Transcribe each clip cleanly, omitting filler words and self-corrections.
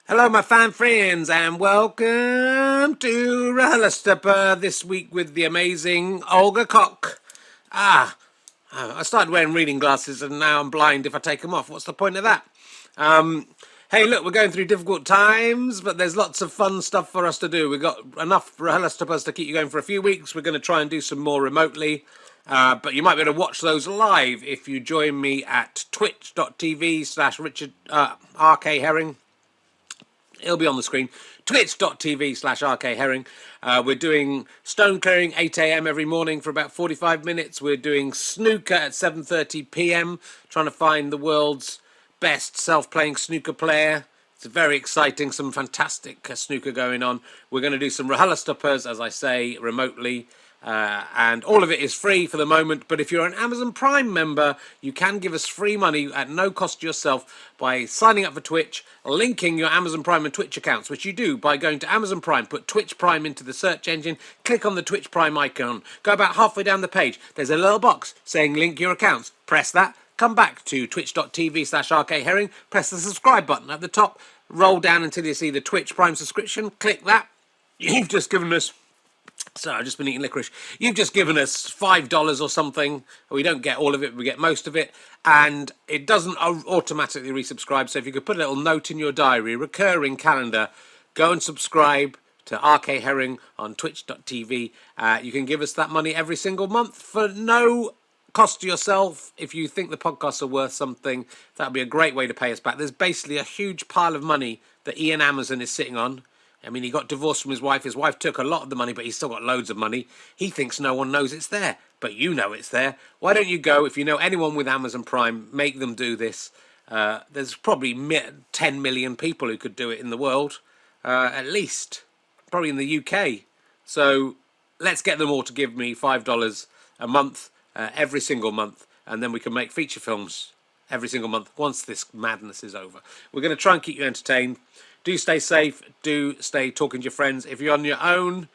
Hello, my fine friends, and welcome to RHLSTP this week with the amazing Olga Koch. I started wearing reading glasses and now I'm blind if I take them off. What's the point of that? Hey, look, we're going through difficult times, but there's lots of fun stuff for us to do. We've got enough RHLSTPs to keep you going for a few weeks. We're going to try and do some more remotely. But you might be able to watch those live if you join me at twitch.tv/Richard RK Herring. It'll be on the screen. Twitch.tv/RK Herring. We're doing stone clearing 8 a.m. every morning for about 45 minutes. We're doing snooker at 7:30 p.m. Trying to find the world's best self-playing snooker player. It's very exciting. Some fantastic snooker going on. We're going to do some RHLSTPs, as I say, remotely. And all of it is free for the moment, but if you're an Amazon Prime member, you can give us free money at no cost to yourself by signing up for Twitch, linking your Amazon Prime and Twitch accounts, which you do by going to Amazon Prime, put Twitch Prime into the search engine, click on the Twitch Prime icon, go about halfway down the page, there's a little box saying link your accounts, press that, come back to twitch.tv/RK Herring, press the subscribe button at the top, roll down until you see the Twitch Prime subscription, click that. You've just given us... Sorry, I've just been eating licorice. You've just given us $5 or something. We don't get all of it, we get most of it. And it doesn't automatically resubscribe. So if you could put a little note in your diary, recurring calendar, go and subscribe to RK Herring on twitch.tv. You can give us that money every single month for no cost to yourself. If you think the podcasts are worth something, that would be a great way to pay us back. There's basically a huge pile of money that Ian Amazon is sitting on. I mean, he got divorced from his wife. His wife took a lot of the money, but he's still got loads of money. He thinks no one knows it's there, but you know it's there. Why don't you go, if you know anyone with Amazon Prime, make them do this. There's probably 10 million people who could do it in the world, at least, probably in the UK. So let's get them all to give me $5 a month, every single month, and then we can make feature films every single month once this madness is over. We're going to try and keep you entertained. Do stay safe. Do stay talking to your friends. If you're on your own,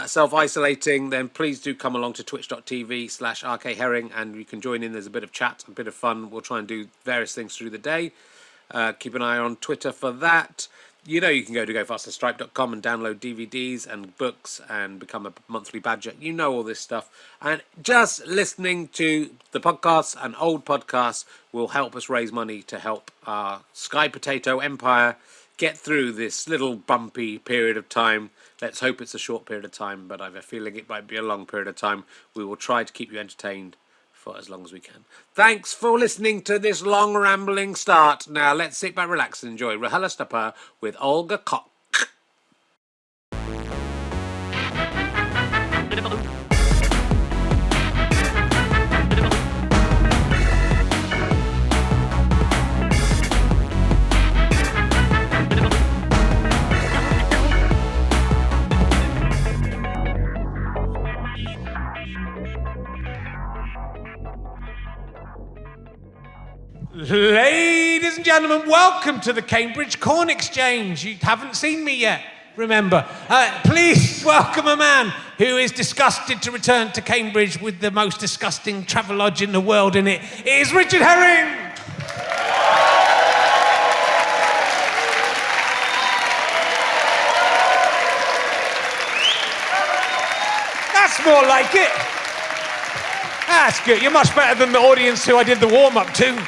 self-isolating, then please do come along to twitch.tv/RK Herring and you can join in. There's a bit of chat, a bit of fun. We'll try and do various things through the day. Keep an eye on Twitter for that. You know you can go to gofasterstripe.com and download DVDs and books and become a monthly badger. You know all this stuff. And just listening to the podcasts and old podcasts will help us raise money to help our Sky Potato empire get through this little bumpy period of time. Let's hope it's a short period of time, but I have a feeling it might be a long period of time. We will try to keep you entertained for as long as we can. Thanks for listening to this long rambling start. Now let's sit back, relax and enjoy RHLSTP with Olga Koch. Ladies and gentlemen, welcome to the Cambridge Corn Exchange. You haven't seen me yet, remember. Please welcome a man who is disgusted to return to Cambridge with the most disgusting travelodge in the world in it. It is Richard Herring! That's more like it. That's good. You're much better than the audience who I did the warm-up to.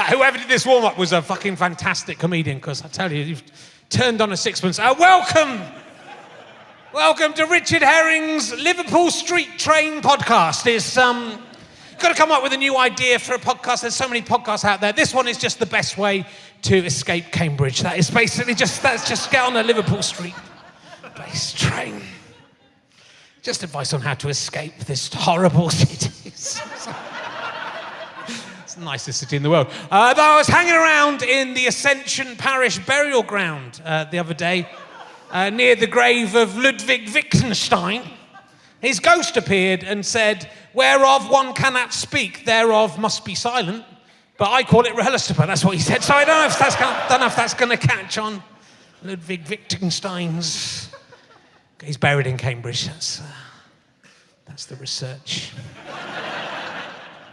Whoever did this warm-up was a fucking fantastic comedian, because I tell you, you've turned on a sixpence. Welcome to Richard Herring's Liverpool Street Train podcast. It's got to come up with a new idea for a podcast. There's so many podcasts out there. This one is just the best way to escape Cambridge. That is basically just get on a Liverpool Street-based train. Just advice on how to escape this horrible city. It's the nicest city in the world. Though I was hanging around in the Ascension Parish burial ground the other day, near the grave of Ludwig Wittgenstein. His ghost appeared and said, "Whereof one cannot speak, thereof must be silent." But I call it RHLSTP, that's what he said. So I don't know if that's going to catch on. Ludwig Wittgenstein's... He's buried in Cambridge. That's the research.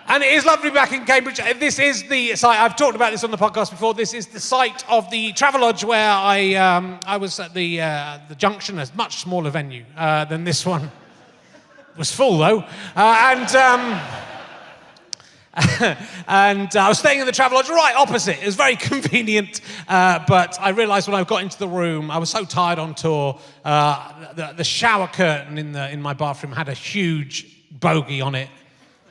And it is lovely back in Cambridge. This is the site, I've talked about this on the podcast before, this is the site of the Travelodge where I was at the Junction, a much smaller venue than this one. It was full though. And I was staying in the Travelodge right opposite. It was very convenient, but I realised when I got into the room, I was so tired on tour, the shower curtain in my bathroom had a huge bogey on it,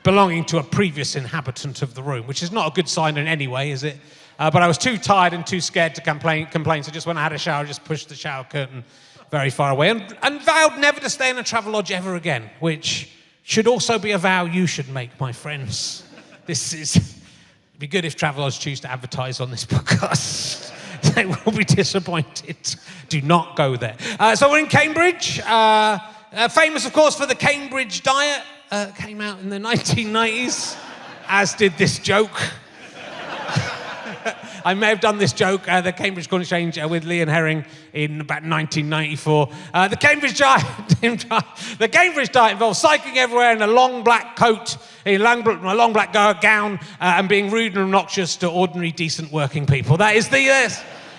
belonging to a previous inhabitant of the room, which is not a good sign in any way, is it? But I was too tired and too scared to complain, so just when I had a shower, just pushed the shower curtain very far away and vowed never to stay in a Travelodge ever again, which should also be a vow you should make, my friends. It'd be good if Travelodge choose to advertise on this podcast. They will be disappointed. Do not go there. So we're in Cambridge, famous, of course, for the Cambridge diet. Came out in the 1990s, as did this joke. I may have done this joke, the Cambridge Corn Exchange with Lee and Herring in about 1994. The Cambridge diet involves cycling everywhere in a long black coat, a long black gown, and being rude and obnoxious to ordinary, decent working people. That is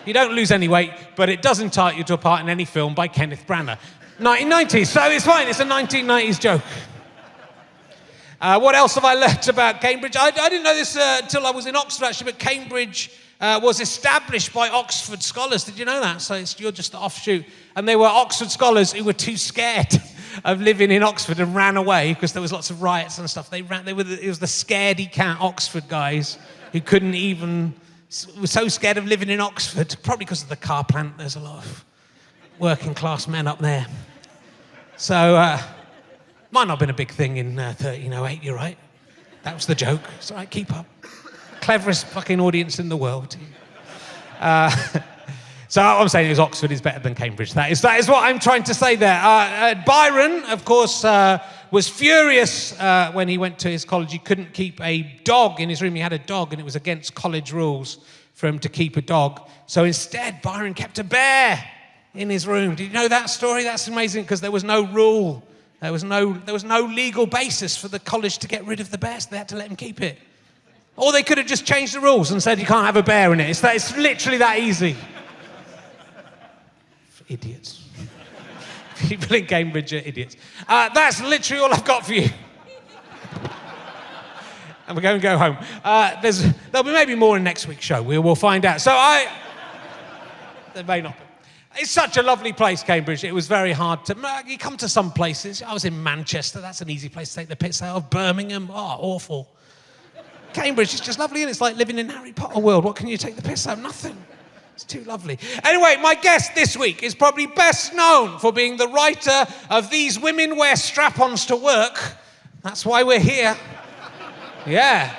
you don't lose any weight, but it does entitle you to a part in any film by Kenneth Branagh. 1990s, so it's fine, it's a 1990s joke. What else have I learnt about Cambridge? I didn't know this until I was in Oxford, actually, but Cambridge was established by Oxford scholars. Did you know that? So you're just an offshoot. And they were Oxford scholars who were too scared of living in Oxford and ran away because there was lots of riots and stuff. It was the scaredy cat Oxford guys who were so scared of living in Oxford, probably because of the car plant. There's a lot of working class men up there. So, might not have been a big thing in 1308, you're right. That was the joke. It's all right, keep up. Cleverest fucking audience in the world. So what I'm saying is Oxford is better than Cambridge. That is what I'm trying to say there. Byron, of course, was furious when he went to his college. He couldn't keep a dog in his room. He had a dog, and it was against college rules for him to keep a dog. So instead, Byron kept a bear in his room. Did you know that story? That's amazing, because there was no rule. There was no legal basis for the college to get rid of the bear, so they had to let him keep it. Or they could have just changed the rules and said you can't have a bear in it. It's literally that easy. Idiots. People in Cambridge are idiots. That's literally all I've got for you. And we're going to go home. There'll be maybe more in next week's show. We'll find out. There may not be. It's such a lovely place, Cambridge. It was very hard to... You come to some places. I was in Manchester. That's an easy place to take the piss out of. Birmingham. Oh, awful. Cambridge is just lovely, and it's like living in Harry Potter world. What can you take the piss out of? Nothing. It's too lovely. Anyway, my guest this week is probably best known for being the writer of These Women Wear Strap-ons to Work. That's why we're here. Yeah.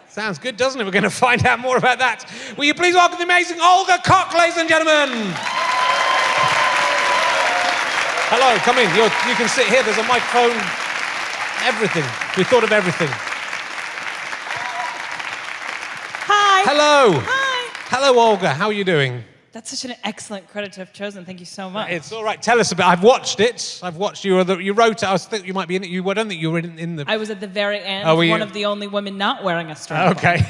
Sounds good, doesn't it? We're going to find out more about that. Will you please welcome the amazing Olga Koch, ladies and gentlemen? Hello, come in. You can sit here. There's a microphone. Everything. We thought of everything. Hi. Hello. Hi. Hello, Olga. How are you doing? That's such an excellent credit to have chosen. Thank you so much. It's all right. Tell us a bit. I've watched it. I've watched you. You wrote it. I think you might be in it. I don't think you were in the... I was at the very end. Oh, were you? One of the only women not wearing a strap-on. Okay.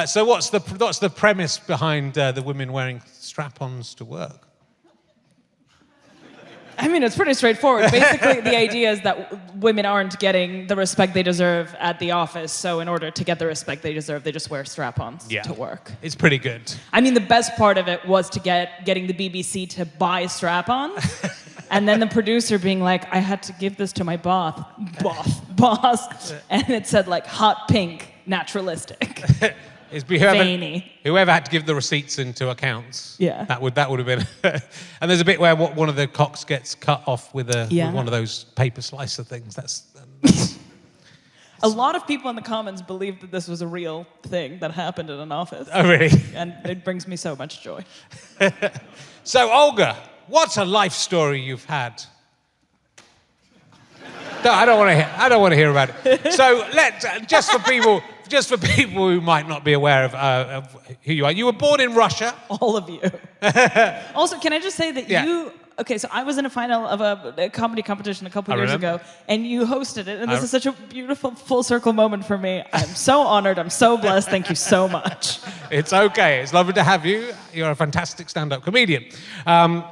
So what's the premise behind the women wearing strap-ons to work? I mean, it's pretty straightforward. Basically, the idea is that women aren't getting the respect they deserve at the office, so in order to get the respect they deserve, they just wear strap-ons to work. It's pretty good. I mean, the best part of it was to getting the BBC to buy strap-ons, and then the producer being like, I had to give this to my boss, and it said like hot pink, naturalistic. Whoever had to give the receipts into accounts. Yeah. That would have been. And there's a bit where one of the cocks gets cut off with one of those paper slicer things. That's a lot of people in the comments believed that this was a real thing that happened in an office. Oh, really? And it brings me so much joy. So, Olga, what's a life story you've had? No, I don't want to hear about it. So, just for people who might not be aware of who you are, you were born in Russia. All of you. Also, can I just say that Okay, so I was in a final of a comedy competition a couple years ago, and you hosted it, and this is such a beautiful full circle moment for me. I'm so honored. I'm so blessed. Thank you so much. It's okay. It's lovely to have you. You're a fantastic stand-up comedian. And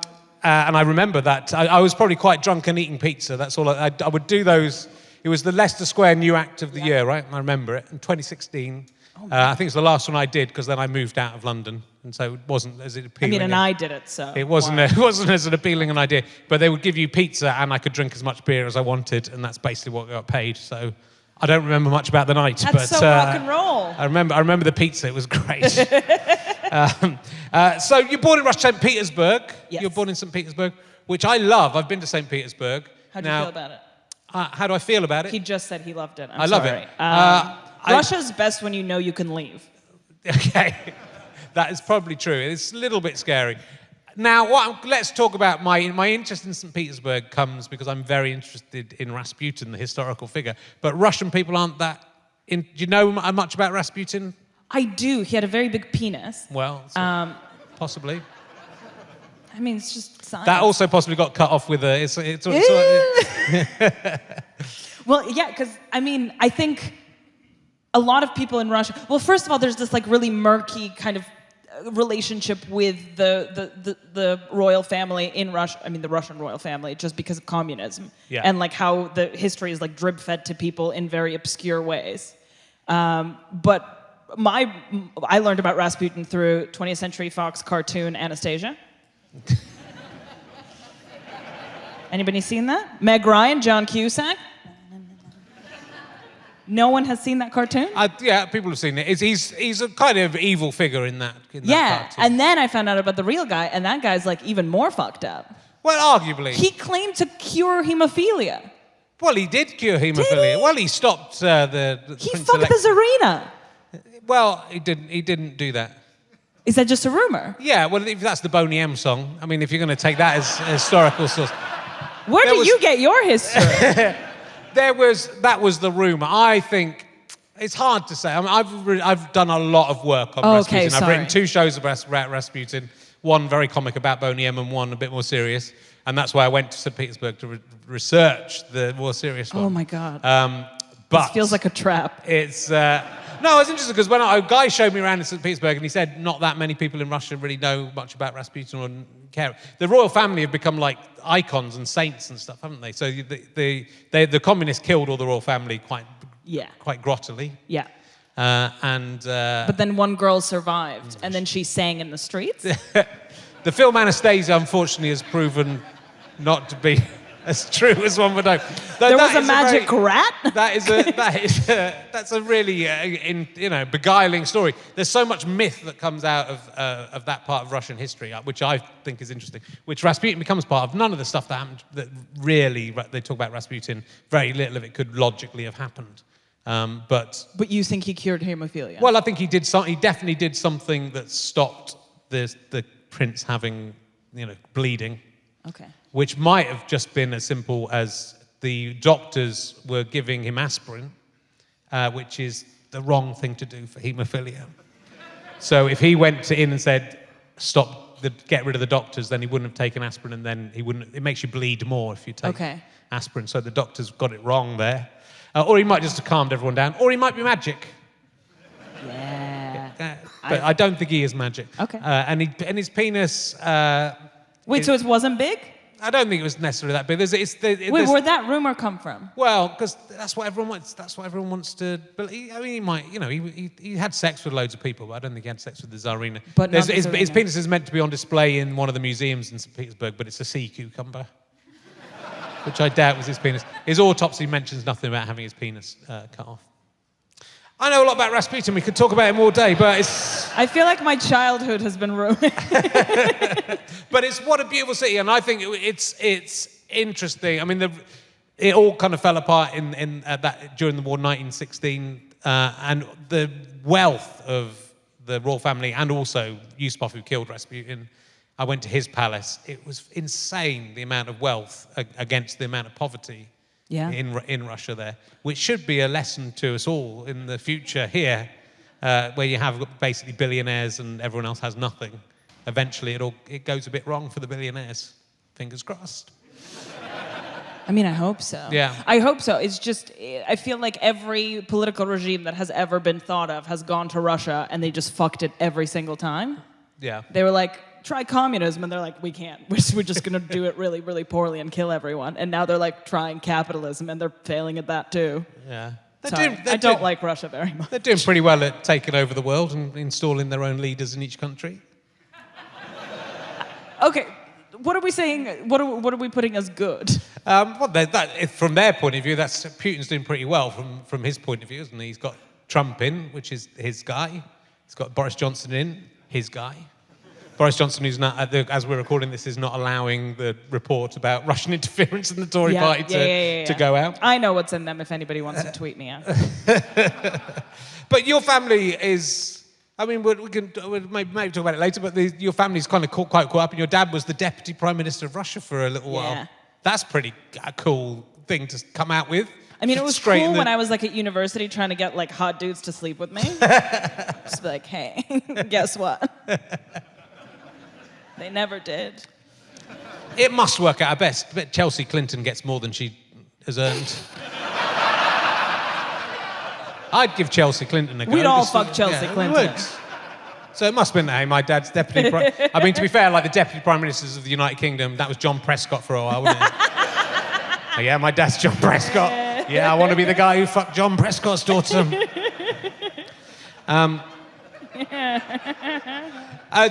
I remember that. I was probably quite drunk and eating pizza. That's all. I would do those. It was the Leicester Square New Act of the Year, right? I remember it. In 2016. I think it's the last one I did because then I moved out of London, and so it wasn't as appealing. I mean, and I did it, so it wasn't as an appealing an idea. But they would give you pizza, and I could drink as much beer as I wanted, and that's basically what I got paid. So I don't remember much about the night. That's so rock and roll. I remember the pizza. It was great. So you're born in St Petersburg. Yes. You're born in St Petersburg, which I love. I've been to St Petersburg. How do you feel about it? How do I feel about it? He just said he loved it. I love it. Russia's best when you know you can leave. Okay, that is probably true. It's a little bit scary. Now, let's talk about my interest in St. Petersburg comes because I'm very interested in Rasputin, the historical figure. But Russian people aren't that. Do you know much about Rasputin? I do. He had a very big penis. Well, possibly. I mean, it's just science. That also possibly got cut off with a. Well, yeah, because I mean, I think a lot of people in Russia. Well, first of all, there's this like really murky kind of relationship with the royal family in Russia. I mean, the Russian royal family, just because of communism, and like how the history is like drip fed to people in very obscure ways. But I learned about Rasputin through 20th Century Fox cartoon Anastasia. Anybody seen that? Meg Ryan, John Cusack. No one has seen that cartoon? Yeah, people have seen it. He's a kind of evil figure in that cartoon. And then I found out about the real guy, and that guy's like even more fucked up. Well, arguably. He claimed to cure hemophilia. Well, he did cure hemophilia. Did he? Well, he stopped the He Prince fucked the Tsarina. Well, he didn't do that. Is that just a rumor? Yeah, well, if that's the Boney M song, I mean, if you're going to take that as a historical source. Where do you get your history? That was the rumor. I think it's hard to say. I mean, I've done a lot of work on Rasputin. Sorry. I've written 2 shows about Rasputin, one very comic about Boney M and one a bit more serious. And that's why I went to St. Petersburg to research the more serious one. Oh my God. But this feels like a trap. It's no, it's interesting because when a guy showed me around in St. Petersburg and he said not that many people in Russia really know much about Rasputin or care. The royal family have become like icons and saints and stuff, haven't they? So the communists killed all the royal family quite grottily. Yeah. But then one girl survived, and then she sang in the streets. The film Anastasia, unfortunately, has proven not to be as true as one would hope. There was a magic rat. That's a really beguiling story. There's so much myth that comes out of that part of Russian history, which I think is interesting. Which Rasputin becomes part of. None of the stuff that happened that really they talk about Rasputin. Very little of it could logically have happened. But you think he cured hemophilia? Well, I think he did. He definitely did something that stopped the prince having bleeding. Okay. Which might have just been as simple as the doctors were giving him aspirin, which is the wrong thing to do for haemophilia. So if he went in and said, get rid of the doctors, then he wouldn't have taken aspirin, and then it makes you bleed more if you take aspirin. So the doctors got it wrong there. Or he might just have calmed everyone down, or he might be magic. Yeah. But I don't think he is magic. Okay. And his penis... Wait, so it wasn't big? I don't think it was necessarily that big. Wait, where'd that rumor come from? Well, because that's what everyone wants. That's what everyone wants to believe. I mean, he might, he had sex with loads of people, but I don't think he had sex with the Tsarina. But his penis is meant to be on display in one of the museums in St. Petersburg, but it's a sea cucumber, which I doubt was his penis. His autopsy mentions nothing about having his penis cut off. I know a lot about Rasputin. We could talk about him all day, but it's... I feel like my childhood has been ruined. But it's what a beautiful city, and I think it's interesting. I mean, it all kind of fell apart during the war, 1916, and the wealth of the royal family, and also Yusupov, who killed Rasputin. I went to his palace. It was insane, the amount of wealth against the amount of poverty. Yeah. In Russia there, which should be a lesson to us all in the future here, where you have basically billionaires and everyone else has nothing. Eventually it goes a bit wrong for the billionaires. Fingers crossed. I mean, I hope so. Yeah. I hope so. It's just, I feel like every political regime that has ever been thought of has gone to Russia and they just fucked it every single time. Yeah. They were like, try communism, and they're like, we can't. We're just going to do it really, really poorly and kill everyone. And now they're like trying capitalism and they're failing at that too. Yeah. Sorry, I don't like Russia very much. They're doing pretty well at taking over the world and installing their own leaders in each country. Okay, what are we saying? What are we putting as good? Well, from their point of view, that's Putin's doing pretty well from his point of view, isn't he? He's got Trump in, which is his guy. He's got Boris Johnson in, his guy. Boris Johnson, who's not, as we're recording this, is not allowing the report about Russian interference in the Tory party to go out. I know what's in them if anybody wants to tweet me out. But your family is... I mean, we maybe talk about it later, but your family's kind of quite caught up, and your dad was the Deputy Prime Minister of Russia for a little while. That's pretty cool thing to come out with. I mean, it was cool when I was like at university trying to get like hot dudes to sleep with me. Just be like, hey, guess what? They never did. It must work out. I bet Chelsa Clinton gets more than she has earned. I'd give Chelsa Clinton a go. We'd all fuck Chelsa Clinton. We would. So it must have been, hey, my dad's deputy prime... I mean, to be fair, like the deputy prime ministers of the United Kingdom, that was John Prescott for a while, wasn't it? Oh, yeah, my dad's John Prescott. Yeah, I want to be the guy who fucked John Prescott's daughter.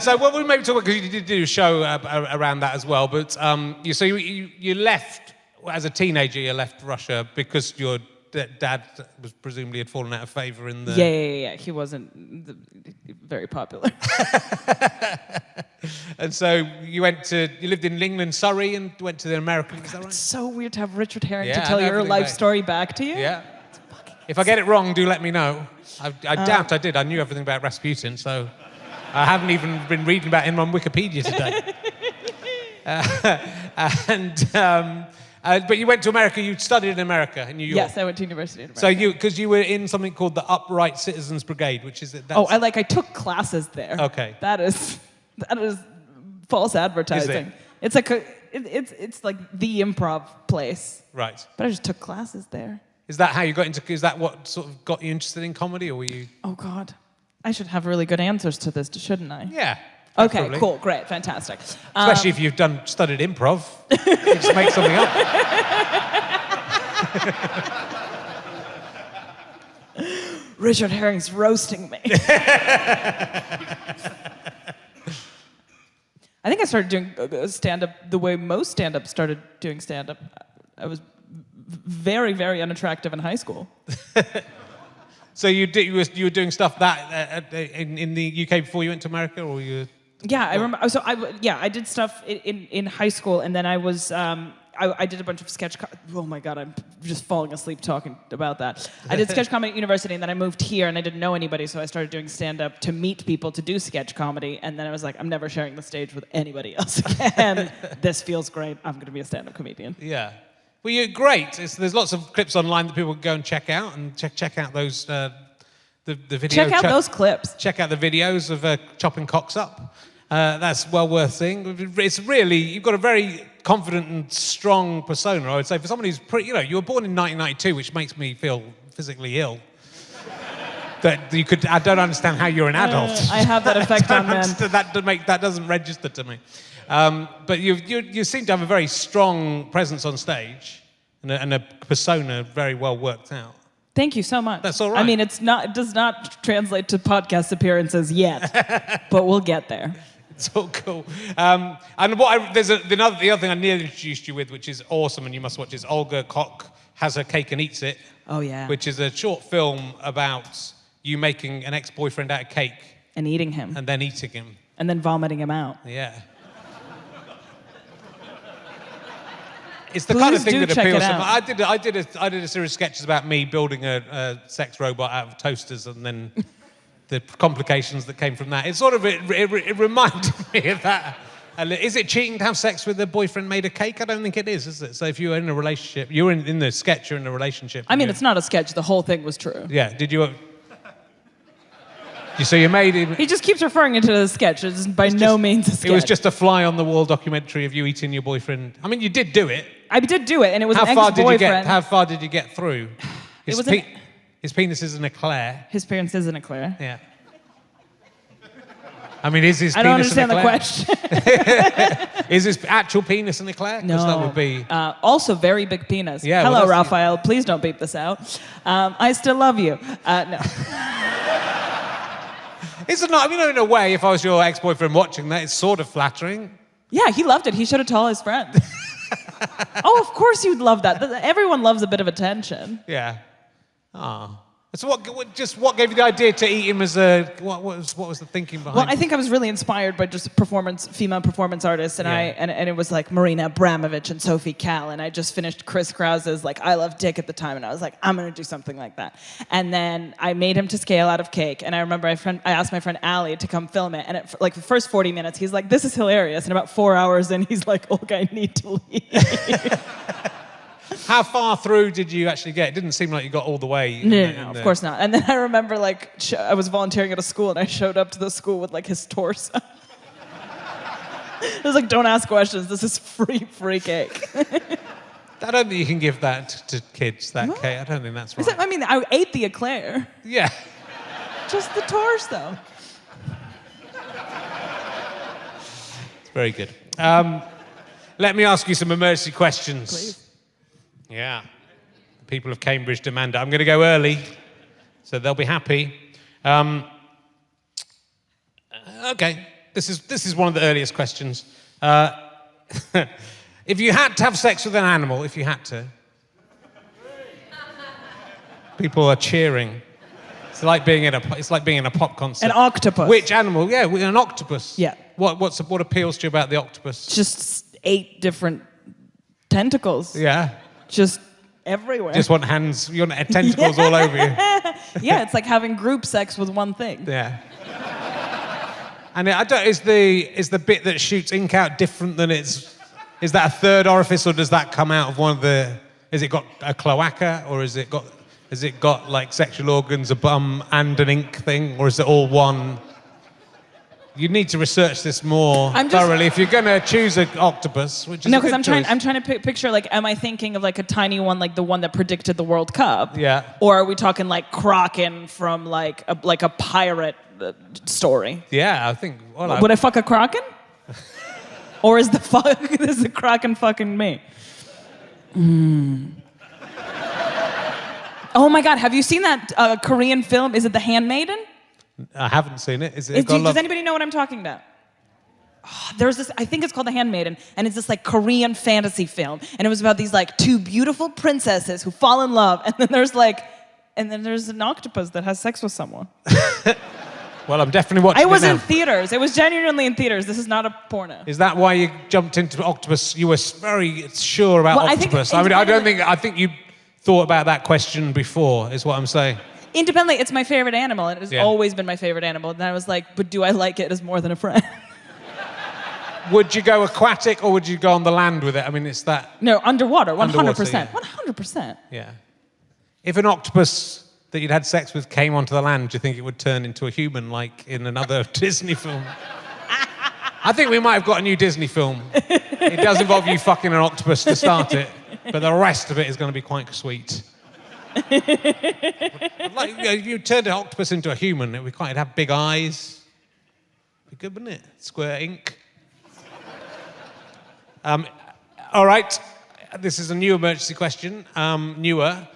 So what we maybe talk about, because you did do a show around that as well, but you left, as a teenager, you left Russia because your dad was presumably had fallen out of favour in the... Yeah. He wasn't very popular. And so you lived in England, Surrey, and went to the American... Is that right? It's so weird to have Richard Herring to tell your life story back to you. Yeah. If I get it wrong, do let me know. I doubt I did. I knew everything about Rasputin, so I haven't even been reading about him on Wikipedia today. But you went to America, you studied in America, in New York. Yes, I went to university in America. So because you were in something called the Upright Citizens Brigade, which is... I took classes there. Okay. That is false advertising. Is it? It's like the improv place. Right. But I just took classes there. Is that how you got into... Is that what sort of got you interested in comedy, or were you... Oh, God. I should have really good answers to this, shouldn't I? Yeah. Okay, Probably. Cool, great, fantastic. Especially if you've studied improv. You just make something up. Richard Herring's roasting me. I think I started doing stand-up the way most stand-up started doing stand-up. I was very, very unattractive in high school. So you were doing stuff in the UK before you went to America, or you? Yeah, I remember. So I did stuff in high school, and then I was I did a bunch of sketch. Oh my God, I'm just falling asleep talking about that. I did sketch comedy at university, and then I moved here, and I didn't know anybody, so I started doing stand-up to meet people to do sketch comedy, and then I was like, I'm never sharing the stage with anybody else again. This feels great. I'm going to be a stand-up comedian. Yeah. Well, you're great. There's lots of clips online that people can go and check out, and check out those the video. Check out those clips. Check out the videos of chopping cocks up. That's well worth seeing. It's really, you've got a very confident and strong persona, I would say, for someone who's pretty. You were born in 1992, which makes me feel physically ill. That you could. I don't understand how you're an adult. I have that effect on men. That doesn't register to me. But you seem to have a very strong presence on stage and a persona very well worked out. Thank you so much. That's all right. I mean, it does not translate to podcast appearances yet, but we'll get there. It's all cool. And the other thing I nearly introduced you with, which is awesome and you must watch, is Olga Koch Has Her Cake and Eats It. Oh, yeah. Which is a short film about you making an ex-boyfriend out of cake. And eating him. And then eating him. And then vomiting him out. Yeah. It's the kind of thing that appeals to me. I did a series of sketches about me building a sex robot out of toasters, and then the complications that came from that. It sort of it reminded me of that. Is it cheating to have sex with a boyfriend made of cake? I don't think it is it? So if you're in a relationship, you're in the sketch, you're in a relationship. I mean, it's not a sketch. The whole thing was true. Yeah. Did you? So you made him... He just keeps referring to it as a sketch. It's by no means a sketch. It was just a fly-on-the-wall documentary of you eating your boyfriend. I mean, you did do it. I did do it, and it was How an far ex-boyfriend. How far did you get through? His penis is an eclair. His penis is an eclair. Yeah. I mean, is his penis I don't understand an the eclair? question. Is his actual penis an eclair? 'Cause No. that would be... Also, very big penis. Yeah, Hello, well, Raphael. Please don't beep this out. I still love you. No. Is it not? I mean, in a way, if I was your ex-boyfriend watching that, it's sort of flattering. Yeah, he loved it. He showed it to all his friends. Oh, of course you'd love that. Everyone loves a bit of attention. Yeah. Ah. So what gave you the idea to eat him as a... What was the thinking behind Well, it? I think I was really inspired by just female performance artists, and Yeah. and it was like Marina Abramovich and Sophie Calle, and I just finished Chris Krause's like I Love Dick at the time, and I was like, I'm gonna do something like that. And then I made him to scale out of cake, and I remember I asked my friend Allie to come film it, and like the first 40 minutes, he's like, this is hilarious, and about 4 hours in, he's like, Olga, I need to leave. How far through did you actually get? It didn't seem like you got all the way. No, of course not. And then I remember like I was volunteering at a school, and I showed up to the school with like his torso. It was like, don't ask questions. This is free cake. I don't think you can give that to kids, that cake. I don't think that's right. I mean, I ate the eclair. Yeah. Just the torso. It's very good. Let me ask you some emergency questions. Please. Yeah. The people of Cambridge demand it. I'm going to go early, so they'll be happy. Okay. This is one of the earliest questions. If you had to have sex with an animal, if you had to, people are cheering. It's like being in a pop concert. An octopus. Which animal? Yeah, an octopus. Yeah. What appeals to you about the octopus? Just 8 different tentacles. Yeah. Just everywhere. Just want hands, you want tentacles all over you. Yeah, it's like having group sex with one thing. Yeah. And is the bit that shoots ink out different than is that a third orifice, or does that come out of one of the? Has it got a cloaca, or has it got like sexual organs, a bum, and an ink thing, or is it all one? You need to research this more thoroughly if you're going to choose an octopus, which is no, because I'm trying to picture, like, am I thinking of like a tiny one, like the one that predicted the World Cup? Yeah. Or are we talking like Kraken from like a pirate story? Yeah, I think. Well, Would I fuck a Kraken? Or is the Kraken fucking me? Oh my God! Have you seen that Korean film? Is it The Handmaiden? I haven't seen it. Does anybody know what I'm talking about? Oh, there's this, I think it's called The Handmaiden, and it's this like Korean fantasy film, and it was about these like 2 beautiful princesses who fall in love, and then there's an octopus that has sex with someone. Well, I'm definitely watching it I was now. in theaters. It was genuinely in theaters. This is not a porno. Is that why you jumped into octopus? You were very sure about Well, octopus. I think you thought about that question before, is what I'm saying. Independently, it's my favorite animal, and it has Yeah. always been my favorite animal. And then I was like, but do I like it as more than a friend? Would you go aquatic, or would you go on the land with it? I mean, it's that... No, underwater, 100%. Underwater, yeah. 100%. Yeah. If an octopus that you'd had sex with came onto the land, do you think it would turn into a human, like in another Disney film? I think we might have got a new Disney film. It does involve you fucking an octopus to start it, but the rest of it is going to be quite sweet. Like, if you turned an octopus into a human, it'd have big eyes. Be good, wouldn't it? Square ink. All right. This is a new emergency question. Newer.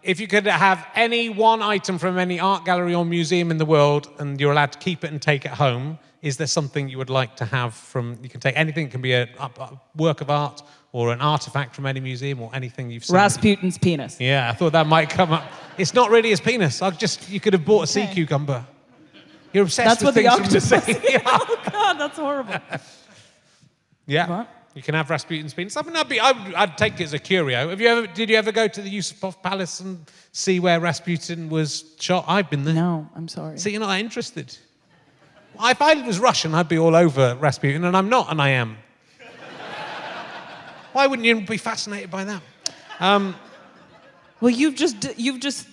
If you could have any one item from any art gallery or museum in the world, and you're allowed to keep it and take it home, is there something you would like to have from... You can take anything. It can be a work of art, or an artifact from any museum, or anything you've seen. Rasputin's penis. Yeah, I thought that might come up. It's not really his penis. You could have bought a sea cucumber. You're obsessed That's with what the things from octopus. the sea. Oh God, that's horrible. Yeah. What? You can have Rasputin's penis. I mean, I'd take it as a curio. Did you ever go to the Yusupov Palace and see where Rasputin was shot? I've been there. No, I'm sorry. See, you're not that interested. If I was Russian, I'd be all over Rasputin, and I'm not, and I am. Why wouldn't you be fascinated by that? Well, you've just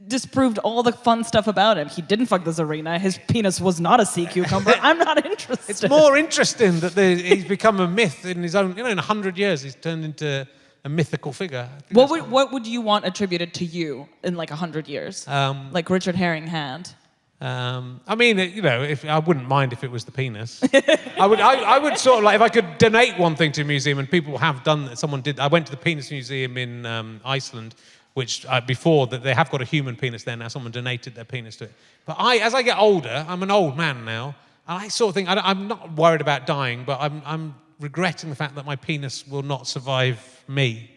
disproved all the fun stuff about him. He didn't fuck the Tsarina. His penis was not a sea cucumber. I'm not interested. It's more interesting that he's become a myth in his own. In 100 years, he's turned into a mythical figure. What would you want attributed to you in like 100 years? Like Richard Herring had. I mean, if I wouldn't mind if it was the penis. I would sort of like if I could donate one thing to a museum, and people have done that. Someone did. I went to the Penis Museum in Iceland, which before that they have got a human penis there now. Someone donated their penis to it. But as I get older, I'm an old man now, and I sort of think I'm not worried about dying, but I'm regretting the fact that my penis will not survive me.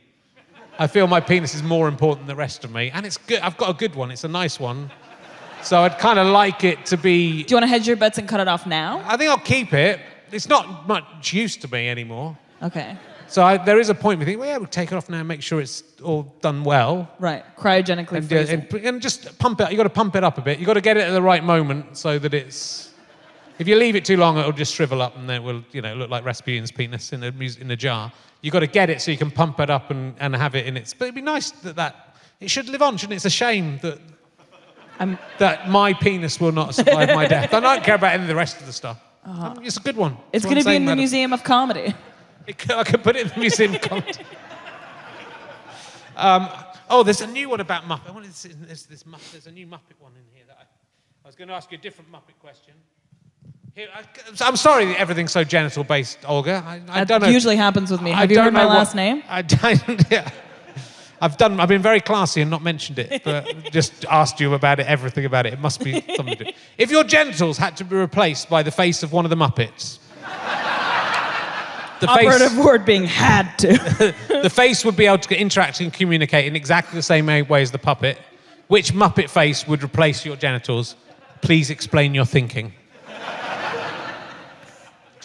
I feel my penis is more important than the rest of me, and it's good. I've got a good one. It's a nice one. So I'd kind of like it to be... Do you want to hedge your bets and cut it off now? I think I'll keep it. It's not much use to me anymore. Okay. So there is a point where we think, well, yeah, we'll take it off now and make sure it's all done well. Right. Cryogenically freeze it. And just pump it. You've got to pump it up a bit. You've got to get it at the right moment so that it's... If you leave it too long, it'll just shrivel up and then it will, look like Rasputin's penis in a jar. You've got to get it so you can pump it up and have it in its... But it'd be nice that... It should live on, shouldn't it? It's a shame that my penis will not survive my death. I don't care about any of the rest of the stuff. It's a good one. It's going to be in the Museum of Comedy. I could put it in the Museum of Comedy. There's a new one about Muppet. There's a new Muppet one in here. I was going to ask you a different Muppet question. Here, I'm sorry that everything's so genital-based, Olga. I don't know. That usually happens with me. Have you heard my last name? Yeah. I've been very classy and not mentioned it, but just asked you about it, everything about it. It must be something to do. If your genitals had to be replaced by the face of one of the Muppets... Operative word being had to. The face would be able to interact and communicate in exactly the same way as the puppet. Which Muppet face would replace your genitals? Please explain your thinking.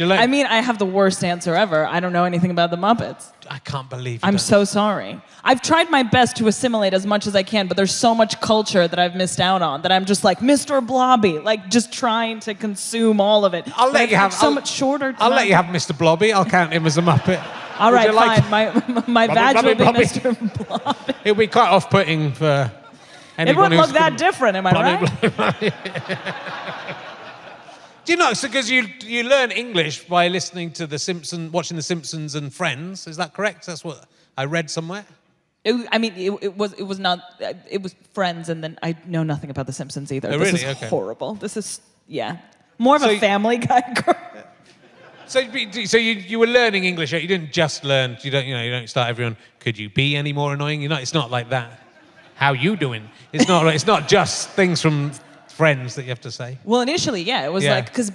I mean, I have the worst answer ever. I don't know anything about the Muppets. I can't believe I'm so sorry. I've tried my best to assimilate as much as I can, but there's so much culture that I've missed out on that I'm just like Mr. Blobby, like just trying to consume all of it. I'll let you have so much shorter. I'll let you have Mr. Blobby. I'll count him as a Muppet. All right, fine. My badge will be Mr. Blobby. It'll be quite off-putting for anyone. It wouldn't look that different, am I right? Do you know, because you learn English by listening to watching The Simpsons and Friends. Is that correct? That's what I read somewhere. It was Friends, and then I know nothing about The Simpsons either. Oh, this really? is Okay. horrible. This is, more of a Family Guy girl. So you were learning English. You didn't just learn. You don't start everyone. Could you be any more annoying? It's not like that. How you doing? It's not just things from Friends that you have to say. Well, initially, yeah, it was because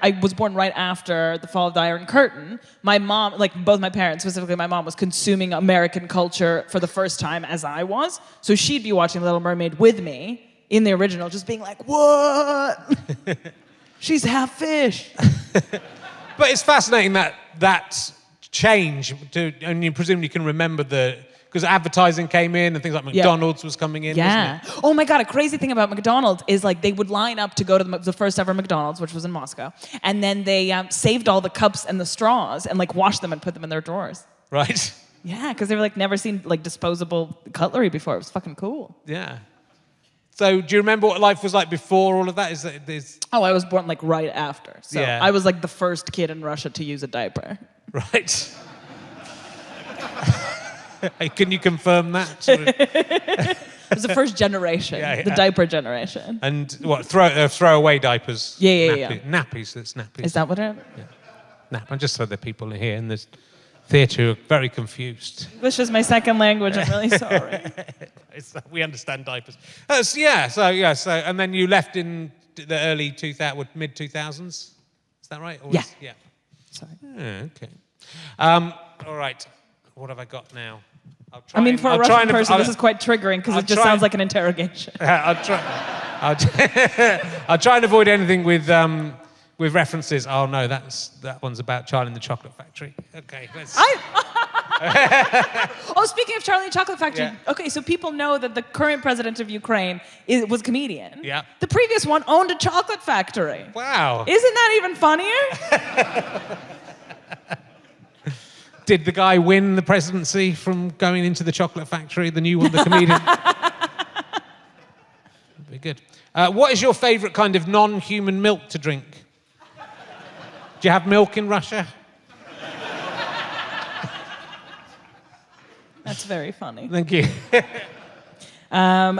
I was born right after the fall of the Iron Curtain. My mom, both my parents, specifically my mom, was consuming American culture for the first time as I was. So she'd be watching Little Mermaid with me in the original, just being like, "What? She's half fish." But it's fascinating that change, and you presumably can remember because advertising came in and things like McDonald's was coming in, wasn't it? Oh my God, a crazy thing about McDonald's is they would line up to go to the first ever McDonald's, which was in Moscow, and then they saved all the cups and the straws and washed them and put them in their drawers. Right. Yeah, because they were never seen disposable cutlery before. It was fucking cool. Yeah. So do you remember what life was like before all of that? Oh, I was born right after. So yeah. I was the first kid in Russia to use a diaper. Right. Can you confirm that? It was the first generation, the diaper generation. And what, throwaway diapers? Yeah. Nappies, that's nappies. Is that what it is? Yeah. Nap. I just so that people are here in this theatre who are very confused. English is my second language, I'm really sorry. We understand diapers. So, and then you left in the early mid-2000s? Is that right? Yeah. Sorry. Okay. All right. What have I got now? For a Russian person, this is quite triggering because it just sounds like an interrogation. I'll try and avoid anything with references. Oh no, that one's about Charlie in the Chocolate Factory. Okay, let's. Speaking of Charlie and the Chocolate Factory. Yeah. Okay, so people know that the current president of Ukraine was a comedian. Yeah. The previous one owned a chocolate factory. Wow. Isn't that even funnier? Did the guy win the presidency from going into the chocolate factory, the new one, the comedian? good. What is your favourite kind of non-human milk to drink? Do you have milk in Russia? That's very funny. Thank you. I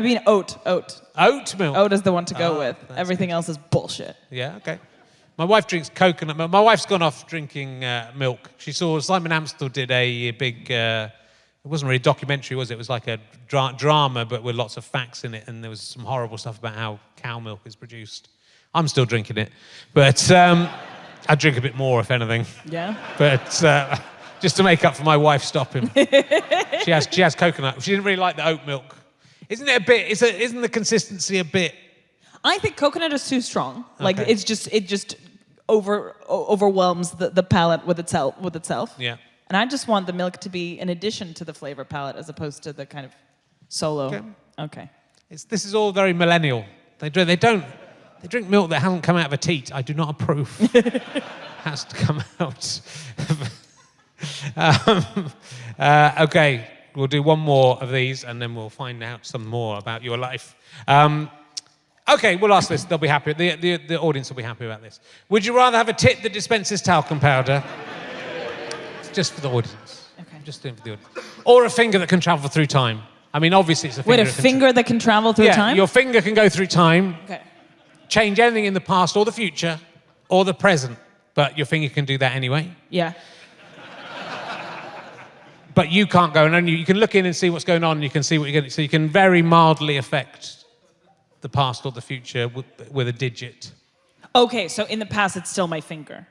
mean, oat. Oat milk? Oat is the one to go with. That's Everything good. else is bullshit. Yeah, okay. My wife drinks coconut milk. My wife's gone off drinking milk. She saw Simon Amstel did a big, it wasn't really a documentary, was it? It was like a drama, but with lots of facts in it, and there was some horrible stuff about how cow milk is produced. I'm still drinking it, but I'd drink a bit more, if anything. Yeah? But just to make up for my wife stopping. She has coconut. She didn't really like the oat milk. Isn't it a bit, isn't the consistency a bit... I think coconut is too strong. Like, Okay. it just overwhelms the palate with itself. Yeah. And I just want the milk to be an addition to the flavor palette as opposed to the kind of solo. Okay. This is all very millennial. They drink milk that hasn't come out of a teat. I do not approve. Has to come out. Okay, we'll do one more of these and then we'll find out some more about your life. Okay, we'll ask this. They'll be happy. The audience will be happy about this. Would you rather have a tit that dispenses talcum powder? It's just for the audience. Okay. Just doing it for the audience. Or a finger that can travel through time. I mean, obviously it's a finger. Wait, a finger that can travel through time? Your finger can go through time, Okay. change anything in the past or the future or the present, but your finger can do that anyway. Yeah. But you can't go, and only you can look in and see what's going on, and you can see what you're going to... So you can very mildly affect the past or the future with a digit. Okay, so in the past, it's still my finger.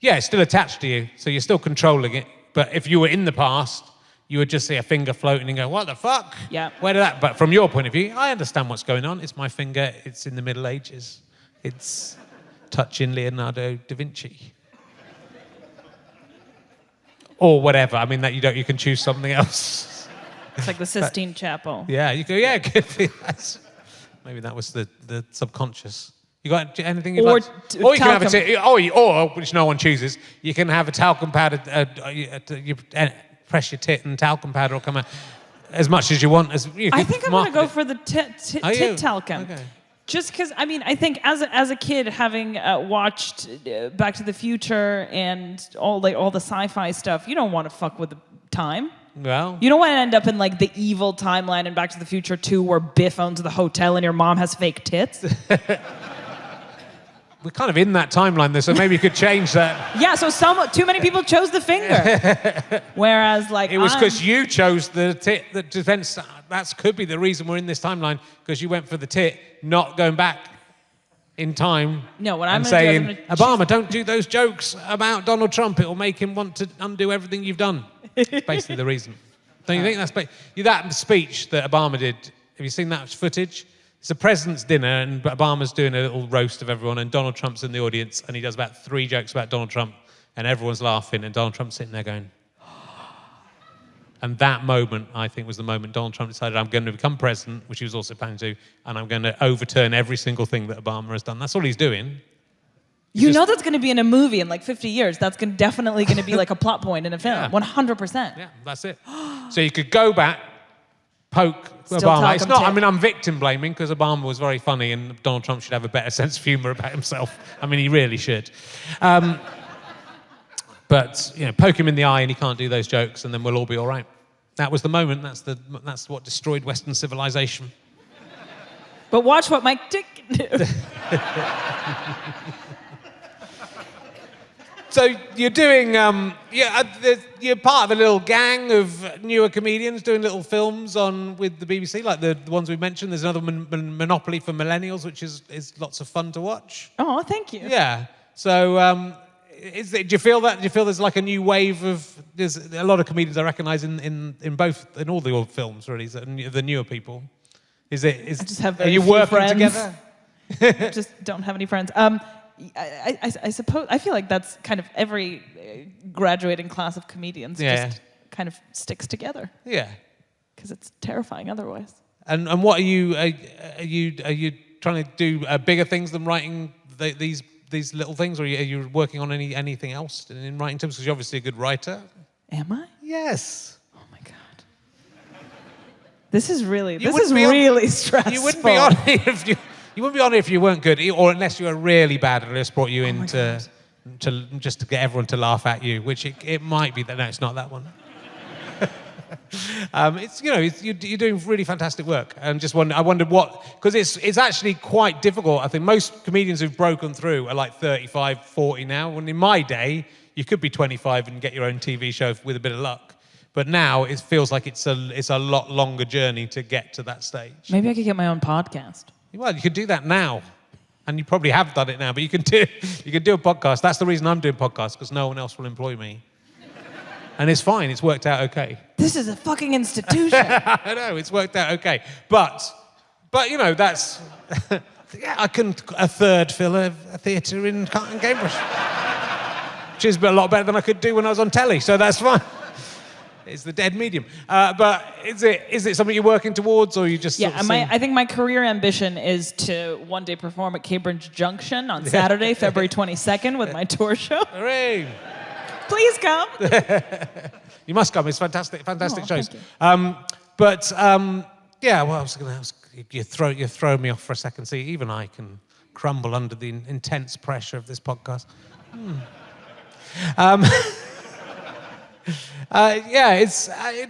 Yeah, it's still attached to you, so you're still controlling it. But if you were in the past, you would just see a finger floating and go, what the fuck? Yeah. Where did that... But from your point of view, I understand what's going on. It's my finger. It's in the Middle Ages. It's touching Leonardo da Vinci. Or whatever. I mean, that you can choose something else. It's like the Sistine Chapel. Yeah, you go, yeah, good. Maybe that was the subconscious. You got anything you'd like? Or you can have or which no one chooses, you can have a talcum powder, you press your tit and talcum powder will come out as much as you want. I think I'm going to go for the tit talcum. Okay. Just because, I mean, I think as a kid, having watched Back to the Future and all the sci-fi stuff, you don't want to fuck with the time. Well, You don't want to end up in like the evil timeline in Back to the Future 2 where Biff owns the hotel and your mom has fake tits. we're kind of in that timeline though, so maybe you could change that. Yeah, so too many people chose the finger. Whereas like It was because you chose the tit that defense. That could be the reason we're in this timeline, because you went for the tit, not going back in time. No, what I'm and gonna do is saying, I'm gonna Obama, don't do those jokes about Donald Trump. It will make him want to undo everything you've done. It's basically the reason. Don't you think that's that speech that Obama did? Have you seen that footage? It's a president's dinner, and Obama's doing a little roast of everyone, and Donald Trump's in the audience, and he does about 3 jokes about Donald Trump, and everyone's laughing, and Donald Trump's sitting there going. And that moment, I think, was the moment Donald Trump decided, I'm going to become president, which he was also planning to do, and I'm going to overturn every single thing that Obama has done. That's all he's doing. You know that's going to be in a movie in like 50 years. That's definitely going to be like a plot point in a film. Yeah. 100%. Yeah, that's it. So you could go back, poke Still Obama. It's talcum not. tip. I mean, I'm victim blaming because Obama was very funny, and Donald Trump should have a better sense of humour about himself. I mean, he really should. But poke him in the eye, and he can't do those jokes, and then we'll all be all right. That was the moment. That's what destroyed Western civilization. But watch what Mike Dick can do. So you're doing, you're part of a little gang of newer comedians doing little films with the BBC, like the ones we mentioned. There's another Monopoly for Millennials, which is lots of fun to watch. Oh, thank you. Yeah. So do you feel that? Do you feel there's like a new wave of? There's a lot of comedians I recognise in all the old films, really. The newer people. I just have are very you few working friends. together? I just don't have any friends. I suppose I feel like that's kind of every graduating class of comedians just kind of sticks together. Yeah. Because it's terrifying otherwise. And what are you trying to do bigger things than writing these little things, or are you working on anything else in writing terms? Because you're obviously a good writer. Am I? Yes. Oh my God. This is really stressful. You wouldn't be on it if you wouldn't be on it if you weren't good, or unless you were really bad and just brought you in to get everyone to laugh at you, which it might be that. No, it's not that one. You're doing really fantastic work, and I wondered what, because it's actually quite difficult. I think most comedians who've broken through are like 35, 40 now. When in my day, you could be 25 and get your own TV show with a bit of luck. But now it feels like it's a lot longer journey to get to that stage. Maybe I could get my own podcast. Well, you could do that now, and you probably have done it now. But you can do a podcast. That's the reason I'm doing podcasts, because no one else will employ me. And it's fine. It's worked out okay. This is a fucking institution. I know, it's worked out okay. But that's... yeah, I couldn't a third fill a theatre in Cambridge. Which is a lot better than I could do when I was on telly, so that's fine. It's the dead medium. But is it something you're working towards, or you just... Yeah, I think my career ambition is to one day perform at Cambridge Junction on Saturday, February 22nd with my tour show. Hooray! Please come. You must come. It's fantastic shows. Thank you. You throw me off for a second. See, even I can crumble under the intense pressure of this podcast. I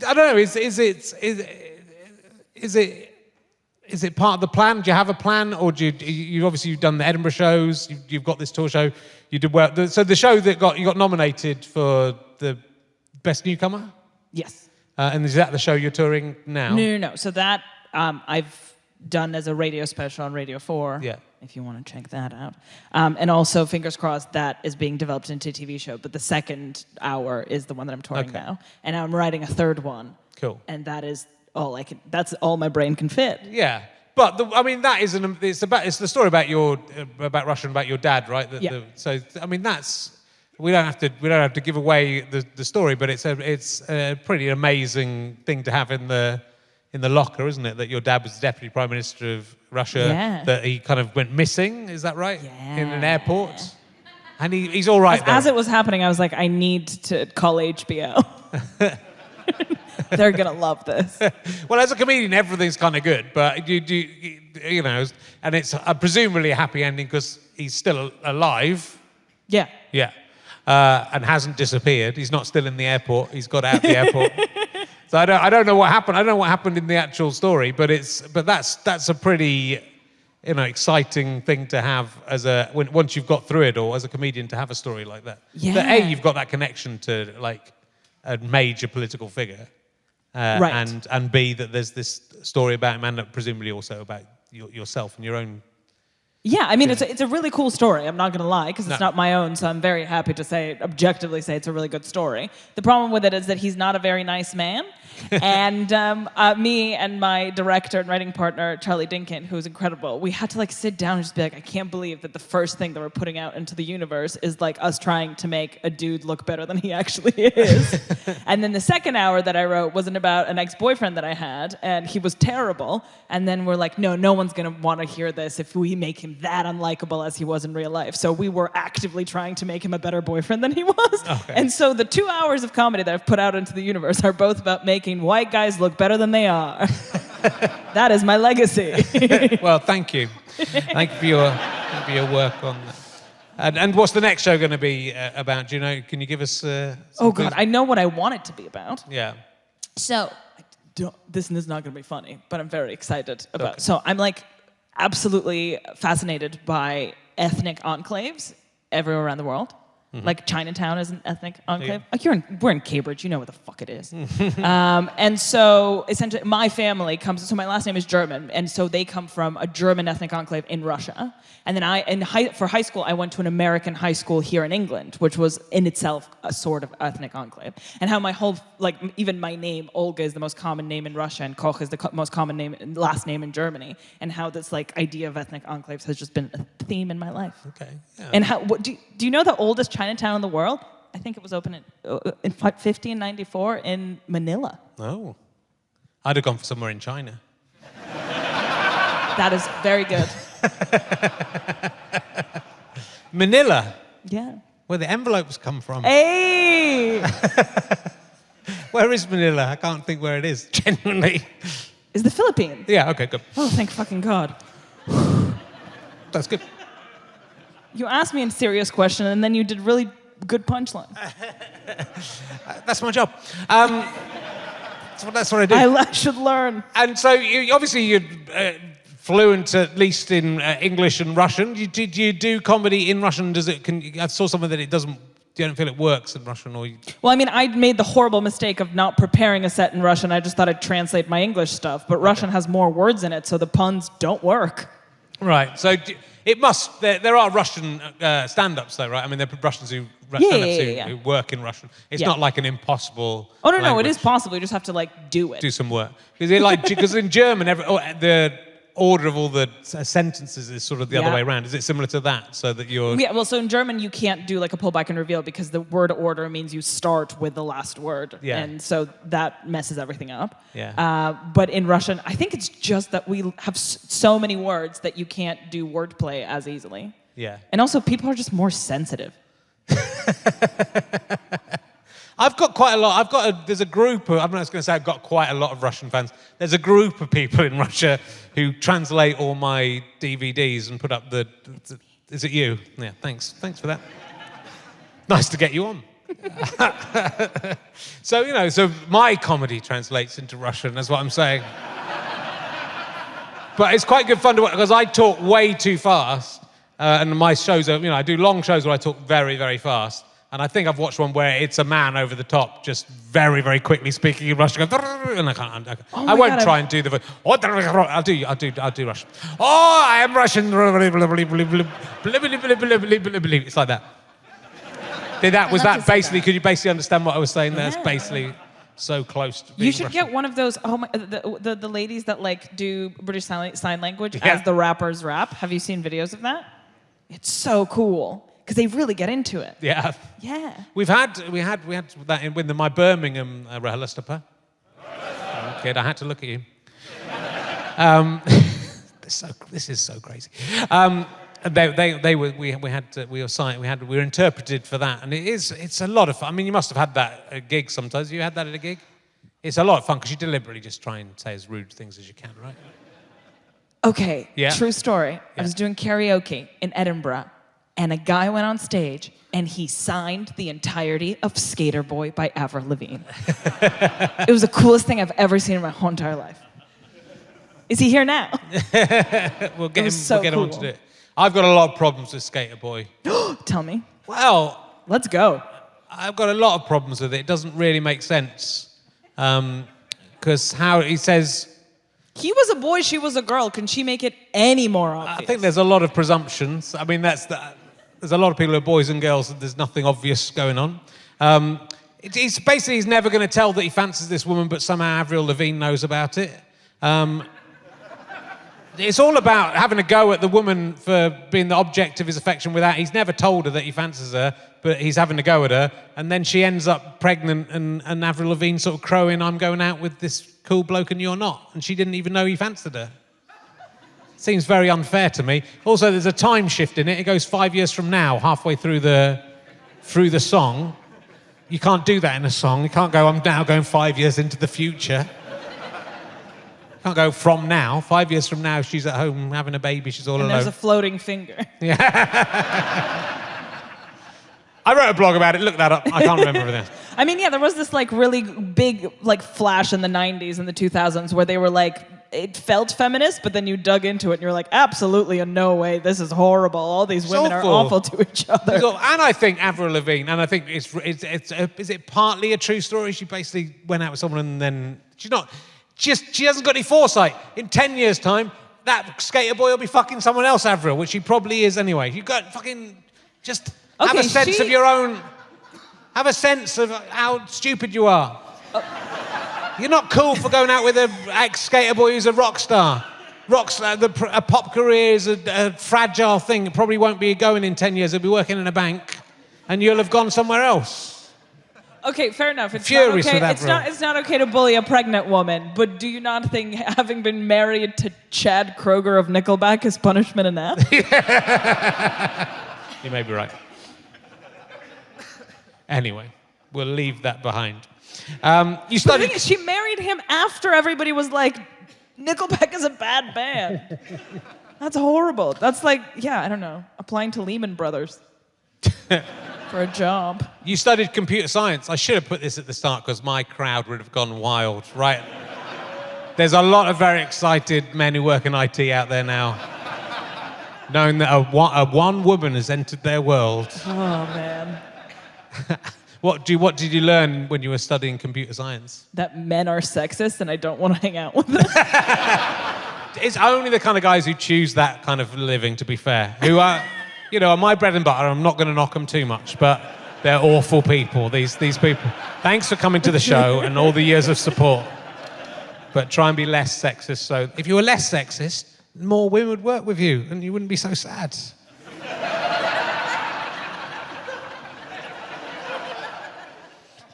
don't know. Is it part of the plan? Do you have a plan, or do you obviously you've done the Edinburgh shows, you've got this tour show, you did well. So the show that you got nominated for the best newcomer? Yes. And is that the show you're touring now? No. So that I've done as a radio special on Radio 4. Yeah. If you want to check that out. And also, fingers crossed, that is being developed into a TV show. But the second hour is the one that I'm touring now. And I'm writing a third one. Cool. And that is that's all my brain can fit. Yeah. But that is it's the story about Russia and about your dad, right? We don't have to give away the story, but it's a pretty amazing thing to have in the locker, isn't it? That your dad was the Deputy Prime Minister of Russia, that he kind of went missing, is that right? Yeah. In an airport. And he's all right, as it was happening, I was like, I need to call HBO. They're going to love this. Well, as a comedian, everything's kind of good, but and it's presumably a happy ending because he's still alive. Yeah. Yeah. And hasn't disappeared. He's not still in the airport. He's got out of the airport. So I don't know what happened. I don't know what happened in the actual story, but that's a pretty exciting thing to have once you've got through it, or as a comedian to have a story like that. Yeah. That you've got that connection to like a major political figure, right. And B, that there's this story about him, and presumably also about yourself and your own. Yeah, I mean, it's a really cool story. I'm not going to lie, because it's not my own, so I'm very happy to objectively say it's a really good story. The problem with it is that he's not a very nice man. And me and my director and writing partner, Charlie Dinkin, who's incredible, we had to sit down and just be like, I can't believe that the first thing that we're putting out into the universe is us trying to make a dude look better than he actually is. And then the second hour that I wrote wasn't about an ex-boyfriend that I had, and he was terrible. And then we're like, no one's going to want to hear this if we make him that unlikable as he was in real life. So we were actively trying to make him a better boyfriend than he was. Okay. And so the 2 hours of comedy that I've put out into the universe are both about making white guys look better than they are. That is my legacy. Well, thank you. Thank you for your work on that. And what's the next show going to be about? Do you know? Can you give us? Oh God, I know what I want it to be about. Yeah. So this is not going to be funny, but I'm very excited about. Okay. So I'm absolutely fascinated by ethnic enclaves everywhere around the world. Mm-hmm. Like Chinatown is an ethnic enclave. Yeah. We're in Cambridge, you know what the fuck it is. And so essentially my family so my last name is German, and so they come from a German ethnic enclave in Russia. And then for high school, I went to an American high school here in England, which was in itself a sort of ethnic enclave. And how my whole, even my name, Olga, is the most common name in Russia, and Koch is the most common last name in Germany. And how this idea of ethnic enclaves has just been a theme in my life. Okay. Yeah. And do you know the oldest Chinatown in the world? I think it was open in 1594 in Manila. Oh. I'd have gone for somewhere in China. That is very good. Manila? Yeah. Where the envelopes come from. Hey! Where is Manila? I can't think where it is, genuinely. is the Philippines. Yeah, okay, good. Oh, thank fucking God. That's good. You asked me a serious question, and then you did really good punchline. That's my job. That's what I do. I should learn. And so, you're fluent at least in English and Russian. Do you do comedy in Russian? I saw something that it doesn't. You don't feel it works in Russian, or? Well, I mean, I made the horrible mistake of not preparing a set in Russian. I just thought I'd translate my English stuff, but Russian has more words in it, so the puns don't work. Right. So it must. There are Russian stand-ups, though, right? I mean, there are Russians who who work in Russian. It's not like an impossible. Oh no, no, language. it is possible. You just have to like do it. Do some work because in German, the order of all the sentences is sort of the other way around. Is it similar to that? So that you're... Yeah, well, so in German, you can't do like a pull back and reveal because the word order means you start with the last word. Yeah. And so that messes everything up. Yeah. But in Russian, I think it's just that we have so many words that you can't do wordplay as easily. Yeah. And also, people are just more sensitive. I've got quite a lot. There's a group of, I'm not going to say I've got quite a lot of Russian fans. There's a group of people in Russia who translate all my DVDs and put up is it you? Yeah, thanks for that. Nice to get you on. So my comedy translates into Russian, that's what I'm saying. But it's quite good fun to watch because I talk way too fast. And my shows are, I do long shows where I talk very, very fast. And I think I've watched one where it's a man over the top, just very, very quickly speaking in Russian, and I can't. I won't try and do the voice. I'll do Russian. Oh, I am Russian. It's like that. Could you basically understand what I was saying? That's basically so close to being You should Russian. get one of those. Oh my, the ladies that like do British sign language as the rappers rap. Have you seen videos of that? It's so cool. Because they really get into it. Yeah. Yeah. We had that in with my Birmingham RHLSTP. Kid, I had to look at you. This is so crazy. We were interpreted for that, and it's a lot of fun. I mean, you must have had that at gigs sometimes. You had that at a gig? It's a lot of fun because you deliberately just try and say as rude things as you can, right? Okay. Yeah. True story. Yeah. I was doing karaoke in Edinburgh. And a guy went on stage and he signed the entirety of Skater Boy by Avril Lavigne. It was the coolest thing I've ever seen in my whole entire life. Is he here now? We'll get on to it. I've got a lot of problems with Skater Boy. Tell me. Well, let's go. I've got a lot of problems with it. It doesn't really make sense. Because how he says... He was a boy, she was a girl. Can she make it any more obvious? I think there's a lot of presumptions. I mean, there's a lot of people who are boys and girls, and there's nothing obvious going on. He's never going to tell that he fancies this woman, but somehow Avril Lavigne knows about it. It's all about having a go at the woman for being the object of his affection without... He's never told her that he fancies her, but he's having a go at her, and then she ends up pregnant, and Avril Lavigne sort of crowing, I'm going out with this cool bloke and you're not. And she didn't even know he fancied her. Seems very unfair to me. Also, there's a time shift in it. It goes 5 years from now, halfway through the song. You can't do that in a song. You can't go, I'm now going 5 years into the future. You can't go from now. 5 years from now, she's at home having a baby. She's all alone. And there's a floating finger. Yeah. I wrote a blog about it. Look that up. I can't remember everything. I mean, yeah, there was this like really big like flash in the 90s and the 2000s where they were like, it felt feminist, but then you dug into it and you're like, absolutely, in no way, this is horrible. All these women are awful to each other. And I think Avril Lavigne, and I think is it partly a true story? She basically went out with someone and then she hasn't got any foresight. In 10 years' time, that skater boy will be fucking someone else, Avril, which he probably is anyway. You've got fucking just have a sense of your own. Have a sense of how stupid you are. You're not cool for going out with an ex-skater boy who's a rock star. A pop career is a fragile thing. It probably won't be going in 10 years. He'll be working in a bank, and you'll have gone somewhere else. Okay, fair enough. It's Furious not okay. with Avril. It's not okay to bully a pregnant woman, but do you not think having been married to Chad Kroeger of Nickelback is punishment enough? You may be right. Anyway, we'll leave that behind. She married him after everybody was like, Nickelback is a bad band. That's horrible. That's like, I don't know, applying to Lehman Brothers for a job. You studied computer science. I should have put this at the start because my crowd would have gone wild, right? There's a lot of very excited men who work in IT out there now, knowing that a one woman has entered their world. Oh, man. What did you learn when you were studying computer science? That men are sexist and I don't want to hang out with them. It's only the kind of guys who choose that kind of living, to be fair, who are, are my bread and butter. I'm not going to knock them too much, but they're awful people, these people. Thanks for coming to the show and all the years of support. But try and be less sexist. So if you were less sexist, more women would work with you and you wouldn't be so sad.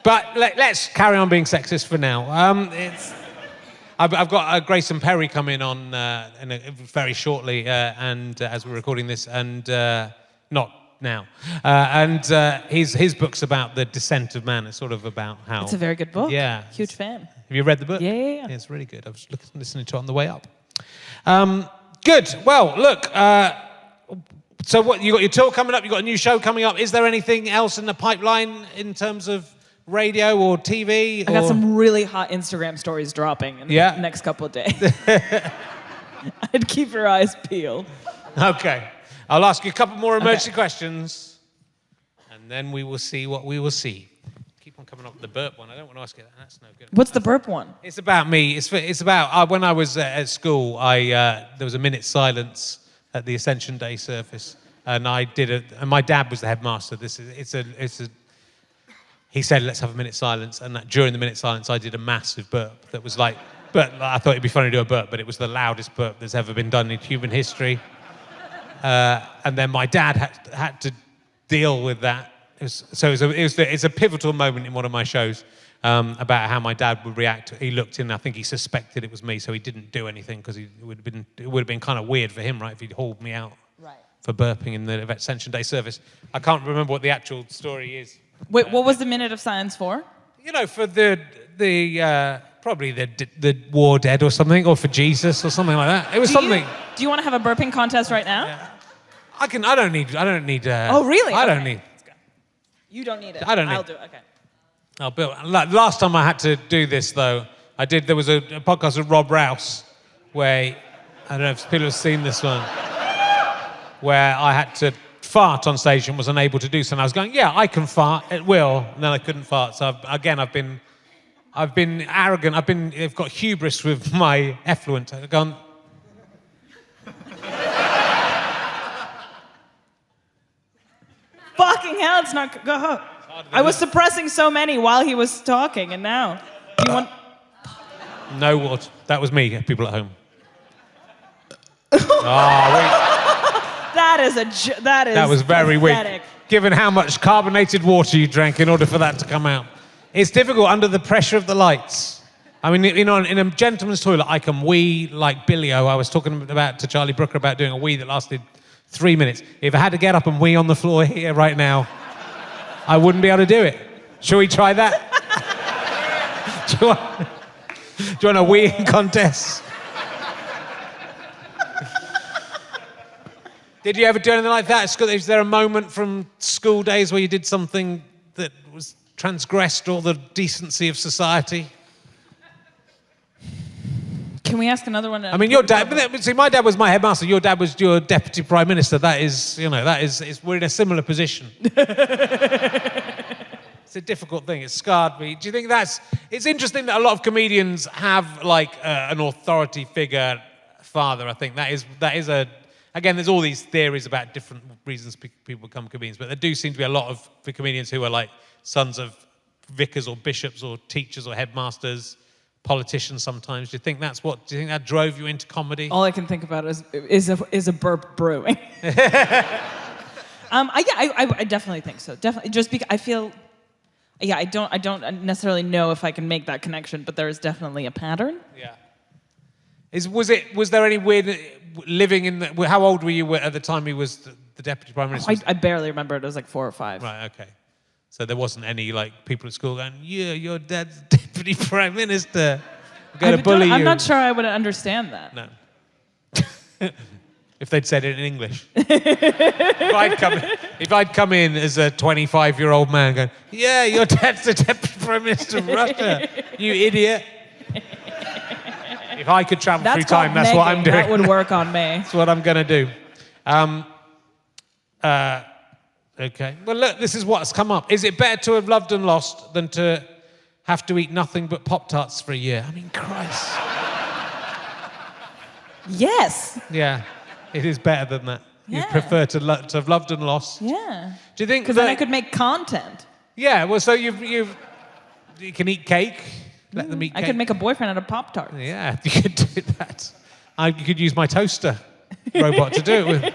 But let's carry on being sexist for now. I've got Grayson Perry coming on very shortly, and as we're recording this, and not now. His book's about the descent of man. It's sort of about how... It's a very good book. Yeah. Huge fan. Have you read the book? Yeah. It's really good. I was listening to it on the way up. Good. Well, look, so what, you got your tour coming up, you got a new show coming up. Is there anything else in the pipeline in terms of radio or TV? I got some really hot Instagram stories dropping in the next couple of days. I'd keep your eyes peeled. Okay. I'll ask you a couple more emergency questions, and then we will see what we will see. Keep on coming up with the burp one. I don't want to ask you that. That's no good. What's the burp one? It's about me. It's about when I was at school. There was a minute's silence at the Ascension Day service, and I did it. And my dad was the headmaster. He said, "Let's have a minute's silence," and that during the minute's silence, I did a massive burp that was like. But I thought it'd be funny to do a burp, but it was the loudest burp that's ever been done in human history. And then my dad had to deal with that. It's a pivotal moment in one of my shows about how my dad would react. He looked in, I think he suspected it was me, so he didn't do anything because it would have been kind of weird for him, right, if he'd hauled me out for burping in the Ascension Day service. I can't remember what the actual story is. Wait, what was the minute of silence for? For the probably the war dead or something, or for Jesus or something like that. It was something. Do you want to have a burping contest right now? Yeah. I don't need. Oh, really? I don't need. You don't need it. I don't need. I'll do it. Okay. I'll build. Last time I had to do this though, there was a podcast with Rob Rouse where I don't know if people have seen this one, where I had to fart on stage and was unable to do so. And I was going, yeah, I can fart at will, and then I couldn't fart. So I've been arrogant. I've got hubris with my effluent. I've gone. Fucking hell, it's not. Go ahead. I was suppressing so many while he was talking, and now. Do you want. No water. That was me, people at home. That was very pathetic. weak. Given how much carbonated water you drank in order for that to come out. It's difficult under the pressure of the lights. I mean, in a gentleman's toilet, I can wee like Billy-O. I was talking to Charlie Brooker about doing a wee that lasted 3 minutes. If I had to get up and wee on the floor here right now, I wouldn't be able to do it. Shall we try that? do you want a weeing contest? Did you ever do anything like that at school? Is there a moment from school days where you did something that was transgressed all the decency of society? Can we ask another one? I mean, your dad. See, my dad was my headmaster. Your dad was your deputy prime minister. We're in a similar position. It's a difficult thing. It scarred me. Do you think it's interesting that a lot of comedians have like an authority figure father? I think that is again, there's all these theories about different reasons people become comedians, but there do seem to be a lot of comedians who are like sons of vicars or bishops or teachers or headmasters. Politicians sometimes. Do you think that drove you into comedy? All I can think about is a burp brewing. I definitely think so. Definitely, just because I feel, I don't necessarily know if I can make that connection, but there is definitely a pattern. Yeah. Was there any weird living in the? How old were you at the time he was the deputy prime minister? I barely remember. It was like 4 or 5. Right. Okay. So there wasn't any like people at school going, "Yeah, your dad's deputy prime minister." going to bully you. I'm not sure I would understand that. No. If they'd said it in English. If I'd come in as a 25-year-old man going, yeah, your dad's the Deputy Prime Minister of Russia, you idiot. If I could travel through time, that's what I'm doing. That would work on me. That's what I'm going to do. Okay. Well, look, this is what's come up. Is it better to have loved and lost than to have to eat nothing but Pop-Tarts for a year? I mean, Christ. Yes. Yeah, it is better than that. Yeah. You prefer to have loved and lost. Yeah. Do you think? Because then I could make content. Yeah. Well, so you can eat cake. Let them eat cake. I could make a boyfriend out of Pop-Tarts. Yeah, you could do that. You could use my toaster robot to do it with.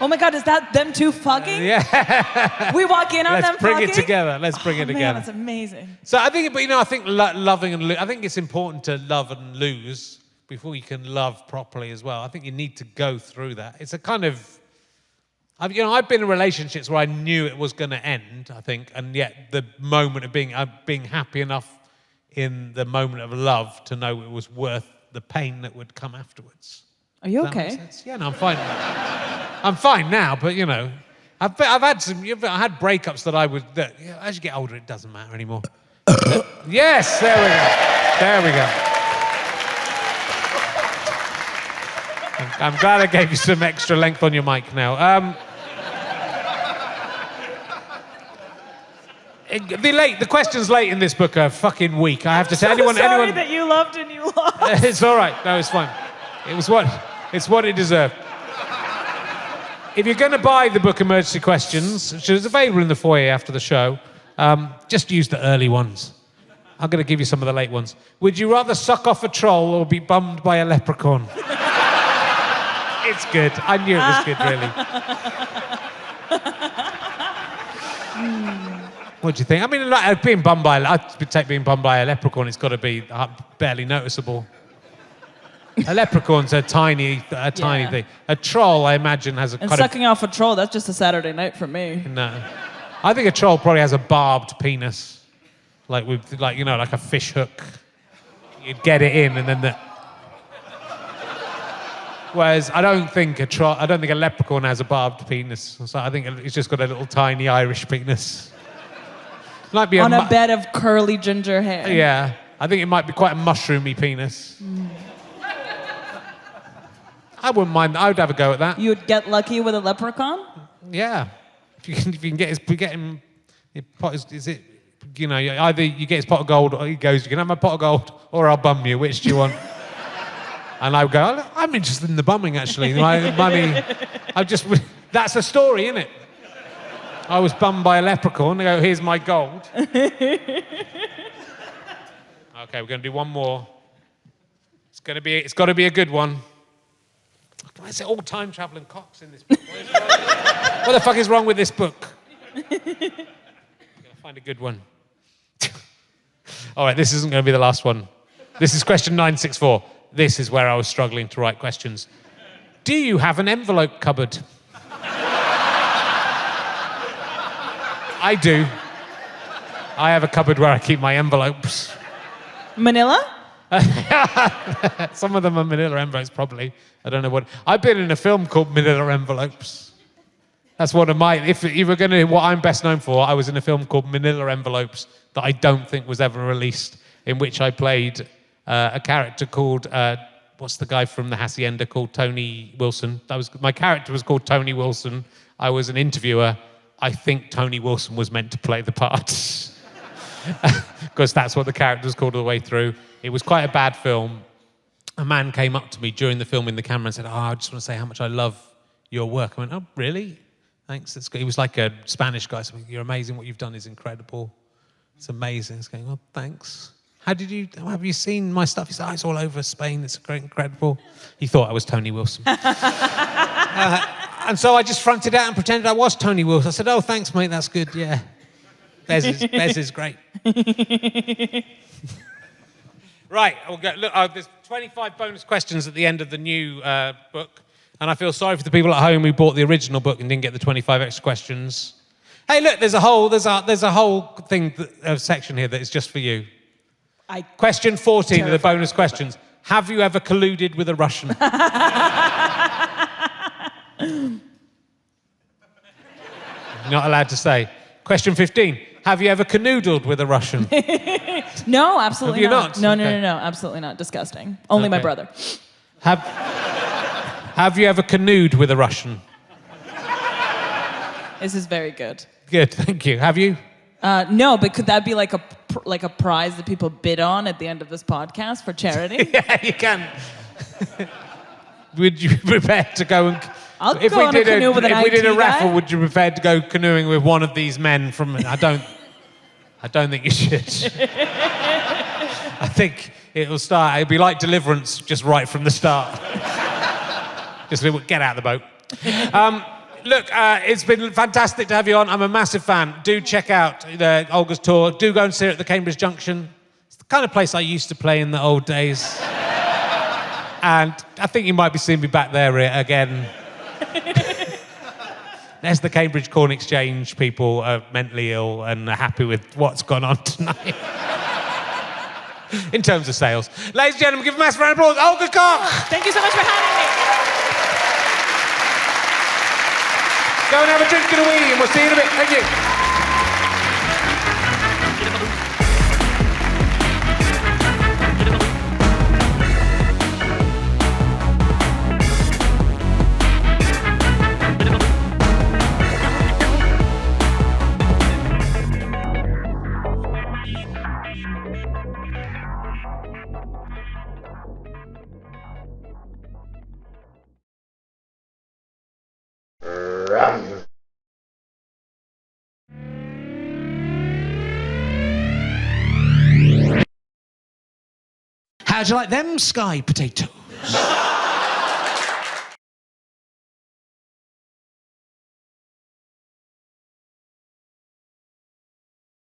Oh my God, is that them two fucking? Yeah. We walk in on them fucking? Let's bring it together. Let's bring it together. Man, that's amazing. So I think, I think loving and I think it's important to love and lose before you can love properly as well. I think you need to go through that. It's a kind of, I've been in relationships where I knew it was going to end, I think, and yet the moment of being happy enough in the moment of love to know it was worth the pain that would come afterwards. Are you Does that okay? make sense? Yeah, no, I'm fine. I'm fine now, but I've had breakups that as you get older, it doesn't matter anymore. Yes, there we go. There we go. I'm glad I gave you some extra length on your mic now. The questions late in this book are fucking weak. I have to say, anyone that you loved and you lost. It's all right. No, it's fine. It's what it deserved. If you're going to buy the book Emergency Questions, which is available in the foyer after the show, just use the early ones. I'm going to give you some of the late ones. Would you rather suck off a troll or be bummed by a leprechaun? It's good. I knew it was good, really. What do you think? I mean, like, being bummed by a leprechaun, it's got to be barely noticeable. A leprechaun's a tiny thing. A troll, I imagine, has a and kind sucking off a troll, that's just a Saturday night for me. No. I think a troll probably has a barbed penis. Like a fish hook. You'd get it in and then Whereas I don't think a leprechaun has a barbed penis. So I think it's just got a little tiny Irish penis. Might be on a bed of curly ginger hair. Yeah. I think it might be quite a mushroomy penis. I wouldn't mind. I would have a go at that. You'd get lucky with a leprechaun? Yeah. If you can get him. Is it? Either you get his pot of gold, or he goes, "You can have my pot of gold, or I'll bum you. Which do you want?" And I would go, "I'm interested in the bumming, actually. My money. That's a story, isn't it? I was bummed by a leprechaun. They go, "Here's my gold." Okay, we're going to do one more. It's got to be a good one. Why is it all time traveling cocks in this book? What the fuck is wrong with this book? I'm going to find a good one. All right, this isn't going to be the last one. This is question 964. This is where I was struggling to write questions. Do you have an envelope cupboard? I do. I have a cupboard where I keep my envelopes. Manila? Some of them are manila envelopes, probably. I don't know what. I've been in a film called Manila Envelopes. That's one of my. If you were going to, what I'm best known for, I was in a film called Manila Envelopes that I don't think was ever released, in which I played a character called. What's the guy from the Hacienda called? Tony Wilson. My character was called Tony Wilson. I was an interviewer. I think Tony Wilson was meant to play the part. Because that's what the character was called all the way through. It was quite a bad film. A man came up to me during the filming the camera and said, I just want to say how much I love your work. I went, oh, really? Thanks. That's good. He was like a Spanish guy. So you're amazing. What you've done is incredible. It's amazing. It's going, oh, thanks. Have you seen my stuff? He said, it's all over Spain. It's incredible. He thought I was Tony Wilson. And so I just fronted out and pretended I was Tony Wilson. I said, oh, thanks, mate. That's good. Yeah. Bez is great. Right, we'll go. Look, there's 25 bonus questions at the end of the new book, and I feel sorry for the people at home who bought the original book and didn't get the 25 extra questions. Hey, look, there's a whole thing, a section here that is just for you. Question 14 of the bonus questions. Have you ever colluded with a Russian? You're not allowed to say. Question 15. Have you ever canoodled with a Russian? No, absolutely Have you not. not? No, Okay. no, absolutely not. Disgusting. Only my Okay. brother. Have you ever canoed with a Russian? This is very good. Good, thank you. Have you? No, but could that be like a prize that people bid on at the end of this podcast for charity? Yeah, you can. Would you be prepared to go and... I'll go on a canoe with an If we did a IT raffle, guy. would you be prepared to go canoeing with one of these men from... I don't think you should. I think it'll be like Deliverance just right from the start. Just get out of the boat. Look, it's been fantastic to have you on. I'm a massive fan. Do check out Olga's tour. Do go and see her at the Cambridge Junction. It's the kind of place I used to play in the old days. And I think you might be seeing me back there again. There's the Cambridge Corn Exchange. People are mentally ill and are happy with what's gone on tonight. In terms of sales. Ladies and gentlemen, give a massive round of applause. Olga Koch! Thank you so much for having me. Go and have a drink and a wee, and we'll see you in a bit. Thank you. How'd you like them sky potatoes?